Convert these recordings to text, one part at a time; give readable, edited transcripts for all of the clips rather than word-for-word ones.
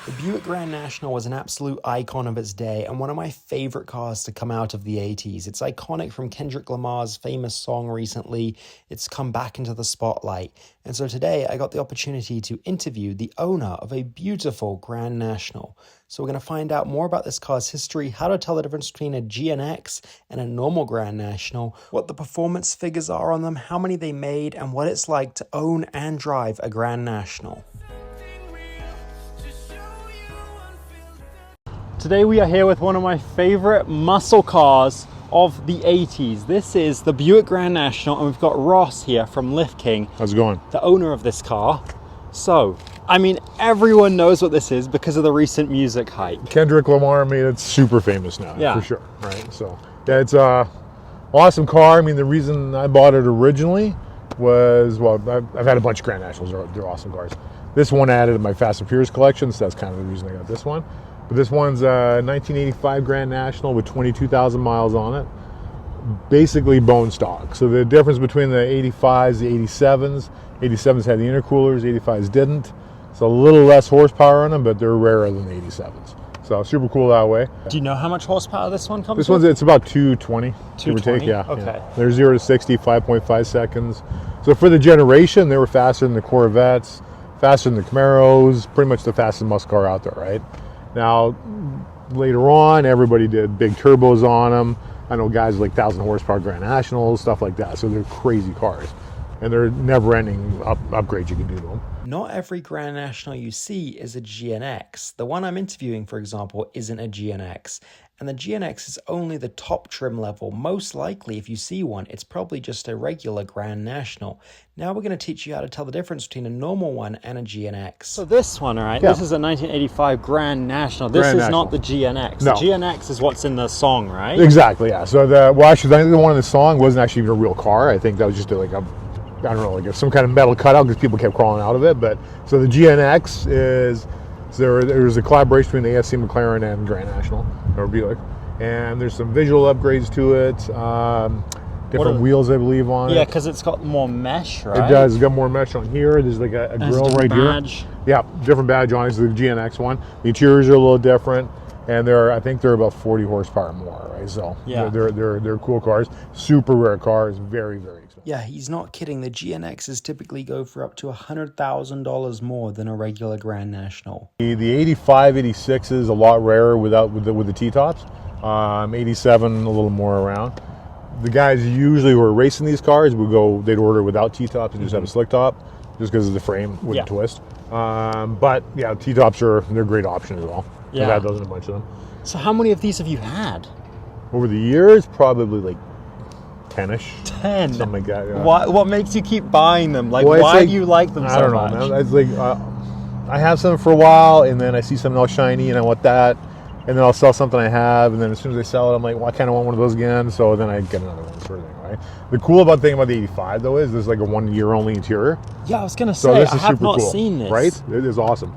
The Buick Grand National was an absolute icon of its day and one of my favorite cars to come out of the 80s. It's iconic from Kendrick Lamar's famous song recently. It's come back into the spotlight. And so today I got the opportunity to interview the owner of a beautiful Grand National. So we're going to find out more about this car's history, how to tell the difference between a GNX and a normal Grand National, what the performance figures are on them, how many they made, and what it's like to own and drive a Grand National. Today we are here with one of my favorite muscle cars of the 80s. This is the Buick Grand National, and we've got Ross here from Lift King. How's it going? The owner of this car. So, I mean, everyone knows what this is because of the recent music hype. Kendrick Lamar made it super famous now, Yeah. for sure, right? So, yeah, it's a awesome car. I mean, the reason I bought it originally was, well, I've had a bunch of Grand Nationals. They're awesome cars. This one added to my Fast and Furious collection, so that's kind of the reason I got this one. But this one's a 1985 Grand National with 22,000 miles on it. Basically bone stock. So the difference between the 85s, the 87s, 87s had the intercoolers, 85s didn't. So a little less horsepower on them, but they're rarer than the 87s. So super cool that way. Do you know how much horsepower this one comes This with? one's, it's about 220, give or 220? take, yeah. Okay. Yeah. They're 0 to 60, 5.5 seconds. So for the generation, they were faster than the Corvettes, faster than the Camaros, pretty much the fastest muscle car out there, right? Now, later on, everybody did big turbos on them. I know guys like 1,000 horsepower Grand Nationals, stuff like that. So they're crazy cars. And they're never-ending upgrades you can do to them. Not every Grand National you see is a GNX. The one I'm interviewing, for example, isn't a GNX. And the GNX is only the top trim level. Most likely, if you see one, it's probably just a regular Grand National. Now we're going to teach you how to tell the difference between a normal one and a GNX. So this one, all right, Yeah. This is a 1985 Grand National. This Grand is National. not the GNX. No. The GNX is what's in the song, right? Exactly, yeah. So actually, I think the one in the song wasn't actually even a real car. I think that was just I don't know, like some kind of metal cutout because people kept crawling out of it. But so the GNX is, so there's a collaboration between the ASC McLaren and Grand National, or Buick, and there's some visual upgrades to it, different wheels I believe on it. Yeah, because it's got more mesh, right? It does. It's got more mesh on here. There's like a grill right badge. here. Yeah, different badge on it. It's the GNX one. The interiors are a little different, and I think they're about 40 horsepower more, right? So yeah, they're cool cars. Super rare cars. Very, very expensive. Yeah, he's not kidding. The GNXs typically go for up to $100,000 more than a regular Grand National. The 85, 86 is a lot rarer with the T-tops. 87 a little more around. The guys usually who are racing these cars they'd order without T-tops and just have a slick top, just because of the frame wouldn't twist. But yeah, T-tops they're a great option as well. Yeah. I've had those in a bunch of them. So how many of these have you had? Over the years, probably like 10-ish. 10? Something like that, yeah. What makes you keep buying them? Like, Well, why do you like them so much? I don't know, man. It's like, I have something for a while, and then I see something else shiny, and I want that. And then I'll sell something I have, and then as soon as I sell it, I'm like, well, I kind of want one of those again. So then I get another one, sort of thing, right? The cool thing about the 85, though, is there's like a 1 year only interior. Yeah, I was going to So say, this I is have super not cool, seen this. right? It is awesome.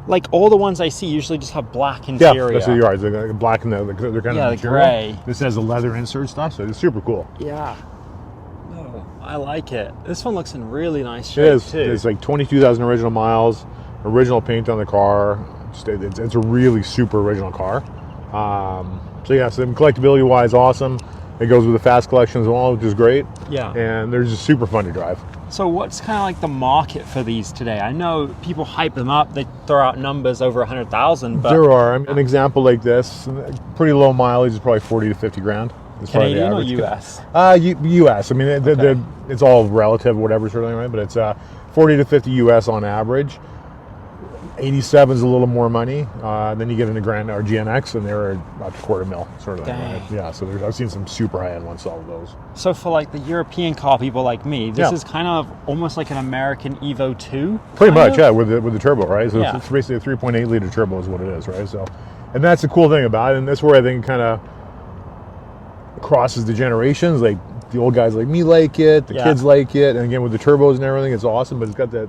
Like, all the ones I see usually just have black interior. Yeah, that's what you are. They're black and they're kind of the gray. This has a leather insert stuff, so it's super cool. Yeah. Oh, I like it. This one looks in really nice shape, It is. too. It's like 22,000 original miles, original paint on the car. It's a really super original car. So yeah, so collectability wise, awesome. It goes with the fast collection as well, which is great. Yeah. And they're just super fun to drive. So what's kind of like the market for these today? I know people hype them up. They throw out numbers over 100,000, but There are. An example like this, pretty low mileage is probably 40 to 50 grand. Canadian or US? US. I mean, Okay. it's all relative, whatever sort of thing, right? But it's 40 to 50 US on average. 87 is a little more money. Then you get into Grand or GNX, and they're about $250,000 sort of thing. Dang. Right? Yeah, so I've seen some super high-end ones, all of those. So for like the European car people like me, this Yeah. is kind of almost like an American Evo 2. Pretty kind much, of? yeah, with the turbo, right? So Yeah. it's basically a 3.8 liter turbo is what it is, right? So, and that's the cool thing about it, and that's where I think it kind of crosses the generations. Like the old guys like me like it, the kids like it, and again with the turbos and everything, it's awesome. But it's got that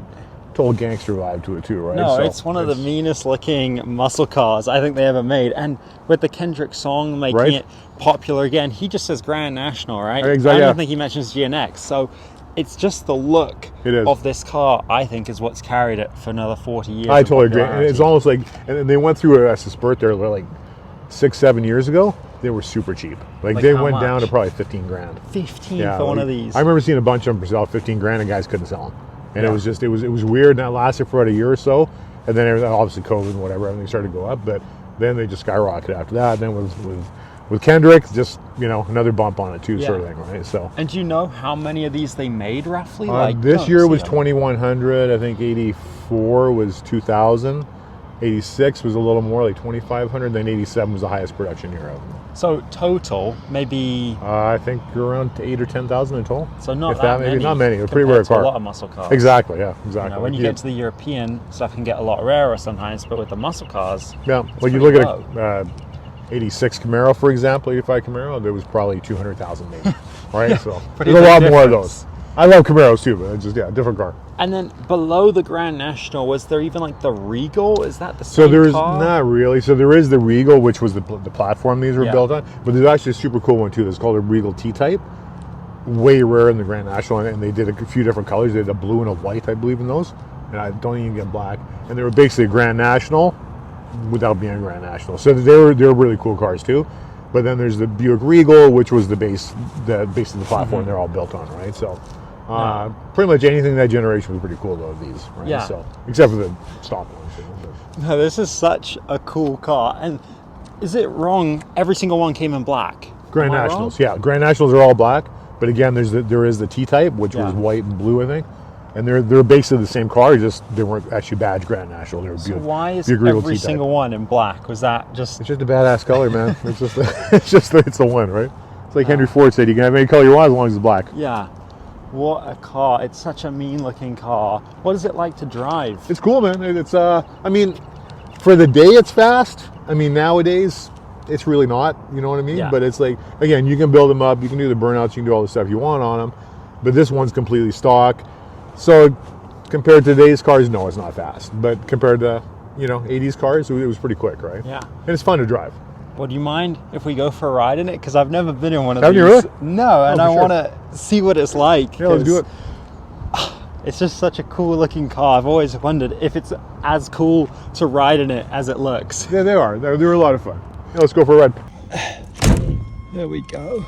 total gangster vibe to it too, right? No, So it's one of the meanest looking muscle cars I think they ever made. And with the Kendrick song making Right. it popular again, he just says Grand National, right? Exactly, I yeah. don't think he mentions GNX. So it's just the look It is. of this car, I think, is what's carried it for another 40 years. I totally agree. And popularity. it's almost like, and they went through a spurt there like 6-7 years ago. They were super cheap. Like they how went down much? to probably 15 grand. 15 for one of these. I remember seeing a bunch of them for sale 15 grand, and guys couldn't sell them. And Yeah. it was just, it was weird. And that lasted for about a year or so. And then obviously COVID and whatever, everything started to go up. But then they just skyrocketed after that. And then with Kendrick, just, another bump on it too, sort of thing, right? So. And do you know how many of these they made roughly? This year was 2,100. I think 84 was 2,000. 86 was a little more, like 2,500. Then 87 was the highest production year of them. So total, maybe. I think around 8,000 or 10,000 in total. So not if that maybe many. not many. A pretty compared rare to car. A lot of muscle cars. Exactly. Yeah. Exactly. When you get to the European stuff, can get a lot rarer sometimes, but with the muscle cars. Yeah. Well, you look at a 86 Camaro, for example, 85 Camaro. There was probably 200,000 maybe. Right. So there's a lot more of those. I love Camaros too, but it's just different car. And then below the Grand National, was there even like the Regal? Is that the same So there's car? not really. So there is the Regal, which was the platform these were Yeah. built on. But there's actually a super cool one too. That's called a Regal T-Type. Way rare in the Grand National, and they did a few different colors. They had a blue and a white, I believe, in those. And I don't even get black. And they were basically a Grand National without being a Grand National. So they were really cool cars too. But then there's the Buick Regal, which was the base of the platform they're all built on, right? So. Pretty much anything that generation was pretty cool though, these, right? Yeah. So except for the stock ones. No, this is such a cool car. And is it wrong? Every single one came in black. Grand Am I Nationals, wrong? yeah. Grand Nationals are all black, but again, there is the T-Type, which was Yeah. white and blue, I think. And they're basically the same car, just they weren't actually badge Grand National. They were So beautiful. why is Buick Regal every T-Type. single one in black? Was that just... It's just a badass color, man. It's just it's the one, right? It's like Henry Ford said, you can have any color you want as long as it's black. Yeah. What a car. It's such a mean looking car. What is it like to drive? It's cool, man. It's I mean, for the day it's fast. I mean, nowadays it's really not, you know what I mean? Yeah. But it's like, again, you can build them up, you can do the burnouts, you can do all the stuff you want on them. But this one's completely stock. So compared to today's cars, no, it's not fast. But compared to, 80s cars, it was pretty quick, right? Yeah. And it's fun to drive. Well, do you mind if we go for a ride in it? Because I've never been in one of Haven't these. you really? No, and Oh, I for sure. want to see what it's like. Yeah, let's do 'cause it. It's just such a cool looking car. I've always wondered if it's as cool to ride in it as it looks. Yeah, they are. They're a lot of fun. Yeah, let's go for a ride. There we go.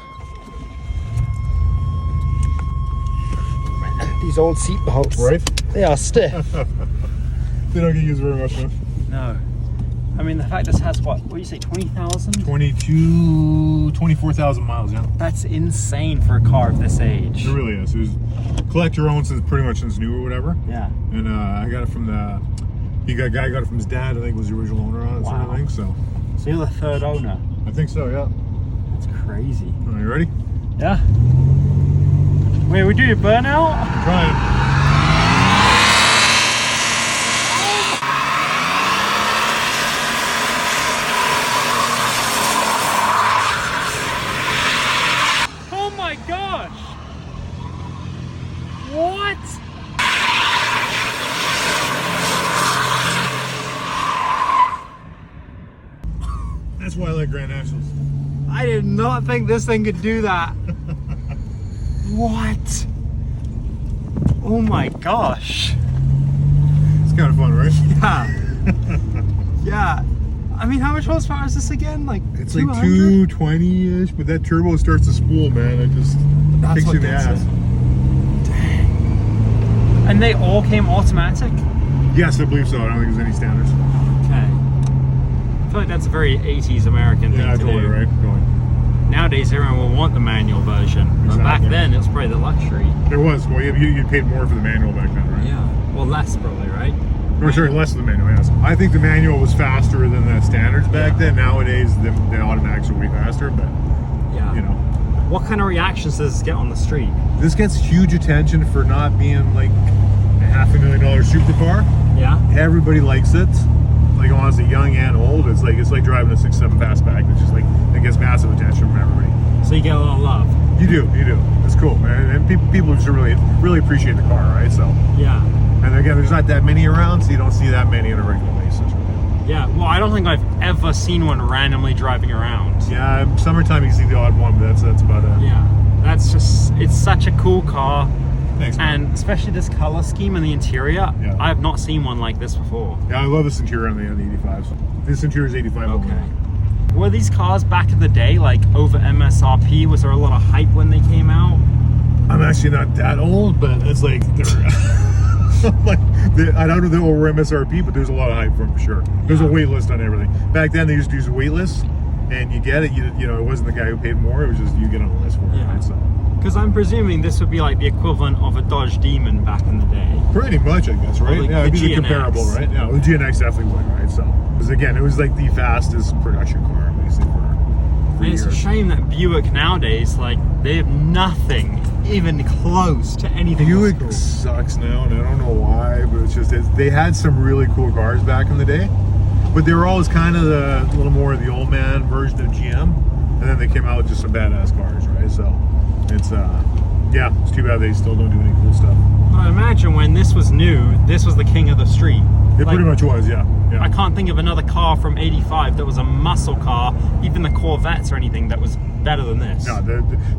These old seat belts. Right? They are stiff. They don't get used very much, man. No. I mean, the fact this has what do you say, 20,000? 24,000 miles, yeah. That's insane for a car of this age. It really is. It was collect your own pretty much since new or whatever. Yeah. And I got it from guy got it from his dad. I think was the original owner on it. Wow. Sort of thing. So So you're the third owner. I think so. Yeah. That's crazy. Are you ready? Yeah. Wait, we do your burnout? I'm trying. Oh my gosh! What? That's why I like Grand Nationals. I did not think this thing could do that. What? Oh my gosh. It's kind of fun, right? Yeah. Yeah. I mean, how much horsepower is this again? Like It's like 200? 220-ish, but that turbo starts to spool, man. It just That's kicks what you in the gets ass. it. Dang. And they all came automatic? Yes, I believe so. I don't think there's any standards. Okay. I feel like that's a very 80s American thing Yeah, to totally do. right. Going. Nowadays, everyone will want the manual version. But back Exactly. then, it was probably the luxury. There was. Well, you paid more for the manual back then, right? Yeah. Well, less probably, right? Or sorry, less than the manual, yes. I think the manual was faster than the standards back then. Nowadays, the automatics are way faster, but, Yeah. What kind of reactions does this get on the street? This gets huge attention for not being like a $500,000 supercar. Yeah. Everybody likes it. Like honestly, young and old. It's like driving a 6.7 fastback. It's just like, it gets massive attention from everybody. So you get a lot of love. You do. It's cool, man. And people just really appreciate the car, right? So, Yeah. and again, there's not that many around, so you don't see that many on a regular basis. Yeah. Well, I don't think I've ever seen one randomly driving around. Yeah, summertime you see the odd one, but that's about it. Yeah. That's just, it's such a cool car. Thanks, man. And especially this color scheme and the interior. Yeah. I have not seen one like this before. Yeah, I love this interior on the 85s. This interior is 85 only. Okay. Were these cars back in the day like over MSRP? Was there a lot of hype when they came out? I'm actually not that old, but it's like they're like I don't know if they're over MSRP, but there's a lot of hype for them for sure. There's a wait list on everything. Back then they used to use a wait list, and you get it. You know, it wasn't the guy who paid more. It was just you get on a list for it. Yeah. Right? So Because I'm presuming this would be like the equivalent of a Dodge Demon back in the day. pretty much, I guess, right? Like Yeah, it'd the be the GNX. comparable, right? Yeah, the GNX definitely would, right? So, because again, it was like the fastest production car, basically, for And it's a years. shame that Buick nowadays, like, they have nothing even close to anything. Buick cool. sucks now, and I don't know why, but it's just they had some really cool cars back in the day, but they were always kind of a little more of the old man version of GM, and then they came out with just some badass cars, right? So it's yeah, it's too bad they still don't do any cool stuff. But I imagine when this was new, this was the king of the street. It Like, pretty much was, yeah. Yeah. I can't think of another car from '85 that was a muscle car, even the Corvettes or anything, that was better than this. No,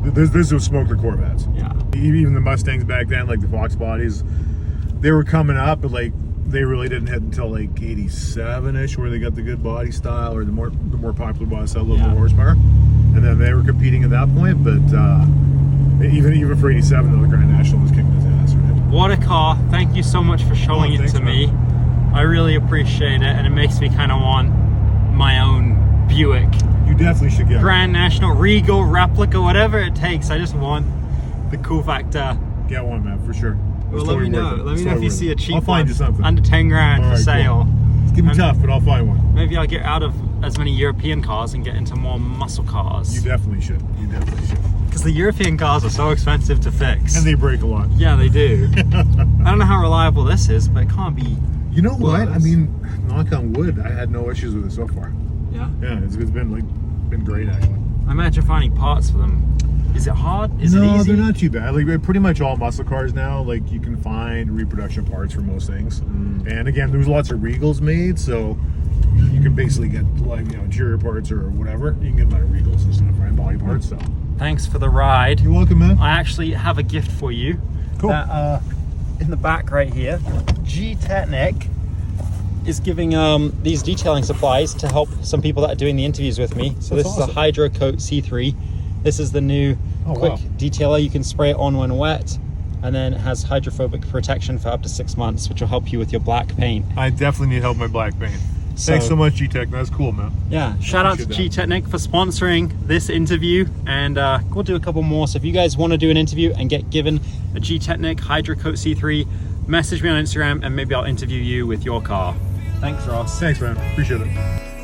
this was smoker Corvettes. Yeah. Even the Mustangs back then, like the Fox bodies, they were coming up, but like they really didn't hit until like '87ish, where they got the good body style or the more popular body style, a little Yeah. more horsepower, and then they were competing at that point. But even for '87, though, the Grand National was kicking his ass, right? What a car. Thank you so much for showing it thanks, to me. man. I really appreciate it, and it makes me kind of want my own Buick You definitely should get Grand National, Regal, replica, whatever it takes. I just want the cool factor. get one, man, for sure. Well, It's let me totally know. worth it. Let It's me know if totally you worth see it. a cheap I'll find one you something. under 10 grand All for right, cool. sale. It's gonna be And tough, but I'll find one. maybe I'll get out of as many European cars and get into more muscle You cars. definitely should. You definitely should. Because the European cars are so expensive to fix. And they break a lot. Yeah, they do. I don't know how reliable this is, but it can't be. You know what? I Worse. mean, knock on wood, I had no issues with it so far. Yeah. Yeah, it's been great actually. I imagine finding parts for them. Is it hard? Is it No, easy? they're not too bad. Like pretty much all muscle cars now, like you can find reproduction parts for most things. And again, there's lots of Regals made, so you can basically get like interior parts or whatever. You can get them out of Regals and stuff, right? Body parts. So Thanks for the ride. you're welcome, man. I actually have a gift for you. Cool. That, in the back right here, G-Technic is giving these detailing supplies to help some people that are doing the interviews with me. So That's this awesome. is a Hydro Coat C3. This is the new Oh, quick wow. detailer. You can spray it on when wet, and then it has hydrophobic protection for up to 6 months, which will help you with your black paint. I definitely need help with my black paint. So- Thanks so much, G-Tech. That's cool, man. Yeah, shout out to Appreciate that. G-Technic for sponsoring this interview, and we'll do a couple more. So if you guys want to do an interview and get given a G-Technic Hydro Coat C3, message me on Instagram and maybe I'll interview you with your car. Thanks, Ross. Thanks, man. Appreciate it.